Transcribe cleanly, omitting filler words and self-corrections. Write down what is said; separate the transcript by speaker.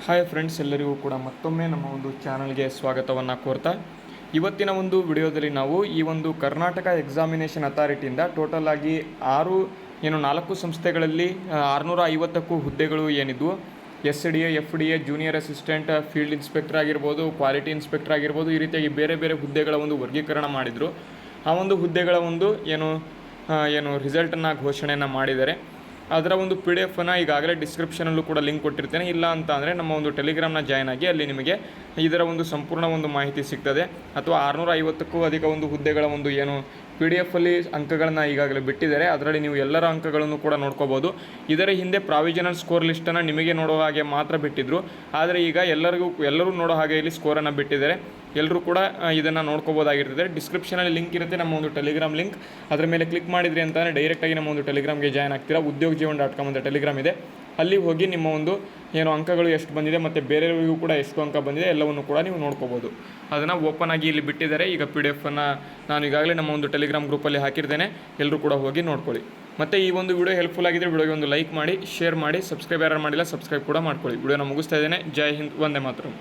Speaker 1: Hi friends, ಎಲ್ಲರಿಗೂ ಕೂಡ ಮತ್ತೊಮ್ಮೆ ನಮ್ಮ ಒಂದು ಚಾನಲ್ಗೆ ಸ್ವಾಗತವನ್ನು ಕೋರ್ತಾ ಇವತ್ತಿನ ಒಂದು ವಿಡಿಯೋದಲ್ಲಿ ನಾವು ಈ ಒಂದು ಕರ್ನಾಟಕ ಎಕ್ಸಾಮಿನೇಷನ್ ಅಥಾರಿಟಿಯಿಂದ ಟೋಟಲ್ ಆಗಿ 4 ಸಂಸ್ಥೆಗಳಲ್ಲಿ 650ಕ್ಕೂ ಹುದ್ದೆಗಳು ಏನಿದ್ವು, SDA, FDA, junior assistant, field inspector ಆಗಿರ್ಬೋದು, ಕ್ವಾಲಿಟಿ ಇನ್ಸ್ಪೆಕ್ಟರ್ ಆಗಿರ್ಬೋದು, ಈ ರೀತಿಯಾಗಿ ಬೇರೆ ಬೇರೆ ಹುದ್ದೆಗಳ ಒಂದು ವರ್ಗೀಕರಣ ಮಾಡಿದರು. ಆ ಒಂದು ಹುದ್ದೆಗಳ ಒಂದು ಏನು ರಿಸಲ್ಟನ್ನು ಘೋಷಣೆಯನ್ನು ಮಾಡಿದ್ದಾರೆ. ಅದರ ಒಂದು PDF ಈಗಾಗಲೇ ಡಿಸ್ಕ್ರಿಪ್ಷನಲ್ಲೂ ಕೂಡ ಲಿಂಕ್ ಕೊಟ್ಟಿರ್ತೇನೆ. ಇಲ್ಲ ಅಂತ ಅಂದರೆ ನಮ್ಮ ಒಂದು ಟೆಲಿಗ್ರಾಮ್ನ ಜಾಯ್ನ್ ಆಗಿ, ಅಲ್ಲಿ ನಿಮಗೆ ಇದರ ಒಂದು ಸಂಪೂರ್ಣ ಒಂದು ಮಾಹಿತಿ ಸಿಗ್ತದೆ. ಅಥವಾ 650ಕ್ಕೂ ಅಧಿಕ ಒಂದು ಹುದ್ದೆಗಳ ಒಂದು PDF ಅಲ್ಲಿ ಅಂಕಗಳನ್ನು ಈಗಾಗಲೇ ಬಿಟ್ಟಿದ್ದಾರೆ. ಅದರಲ್ಲಿ ನೀವು ಎಲ್ಲರ ಅಂಕಗಳನ್ನು ಕೂಡ ನೋಡ್ಕೋಬೋದು. ಇದರ ಹಿಂದೆ ಪ್ರಾವಿಷನಲ್ ಸ್ಕೋರ್ ಲಿಸ್ಟನ್ನು ನಿಮಗೆ ನೋಡೋ ಹಾಗೆ ಮಾತ್ರ ಬಿಟ್ಟಿದ್ದರು. ಆದರೆ ಈಗ ಎಲ್ಲರೂ ನೋಡೋ ಹಾಗೆ ಇಲ್ಲಿ ಸ್ಕೋರನ್ನು ಬಿಟ್ಟಿದ್ದಾರೆ. ಎಲ್ಲರೂ ಕೂಡ ಇದನ್ನು ನೋಡ್ಕೋಬೋದಾಗಿರ್ತದೆ. ಡಿಸ್ಕ್ರಿಪ್ಷನಲ್ಲಿ ಲಿಂಕ್ ಇರುತ್ತೆ, ನಮ್ಮ ಒಂದು ಟೆಲಿಗ್ರಾಮ್ ಲಿಂಕ್. ಅದರ ಮೇಲೆ ಕ್ಲಿಕ್ ಮಾಡಿದ್ರಿ ಅಂತಲೇ ಡೈರೆಕ್ಟಾಗಿ ನಮ್ಮ ಒಂದು ಟೆಲಿಗ್ರಾಮ್ಗೆ ಜಾಯ್ನ್ ಆಗ್ತೀರಾ. udyogjeevan.com ಅಂತ ಟೆಲಿಗ್ರಾಮ್ ಇದೆ. ಅಲ್ಲಿ ಹೋಗಿ ನಿಮ್ಮ ಒಂದು ಅಂಕಗಳು ಎಷ್ಟು ಬಂದಿದೆ ಮತ್ತು ಬೇರೆಯವರಿಗೂ ಕೂಡ ಎಷ್ಟು ಅಂಕ ಬಂದಿದೆ ಎಲ್ಲವನ್ನು ಕೂಡ ನೀವು ನೋಡ್ಕೋಬೋದು. ಅದನ್ನು ಓಪನ್ ಆಗಿ ಇಲ್ಲಿ ಬಿಟ್ಟಿದ್ದಾರೆ. ಈಗ PDF ನಾನು ಈಗಾಗಲೇ ನಮ್ಮ ಒಂದು ಟೆಲಿಗ್ರಾಮ್ ಗ್ರೂಪಲ್ಲಿ ಹಾಕಿರ್ತೇನೆ. ಎಲ್ಲರೂ ಕೂಡ ಹೋಗಿ ನೋಡ್ಕೊಳ್ಳಿ. ಮತ್ತು ಈ ಒಂದು ವಿಡಿಯೋ ಹೆಲ್ಪ್ಫುಲ್ ಆಗಿದ್ದರೆ ವಿಡಿಯೋಗೆ ಒಂದು ಲೈಕ್ ಮಾಡಿ, ಶೇರ್ ಮಾಡಿ, ಸಬ್ಸ್ಕ್ರೈಬ್ ಯಾರು ಮಾಡಿಲ್ಲ ಸಬ್ಸ್ಕ್ರೈಬ್ ಕೂಡ ಮಾಡ್ಕೊಳ್ಳಿ. ವಿಡಿಯೋನ ಮುಗಿಸ್ತಾ ಇದ್ದೇನೆ. ಜೈ ಹಿಂದ್, ವಂದೇ ಮಾತರಂ.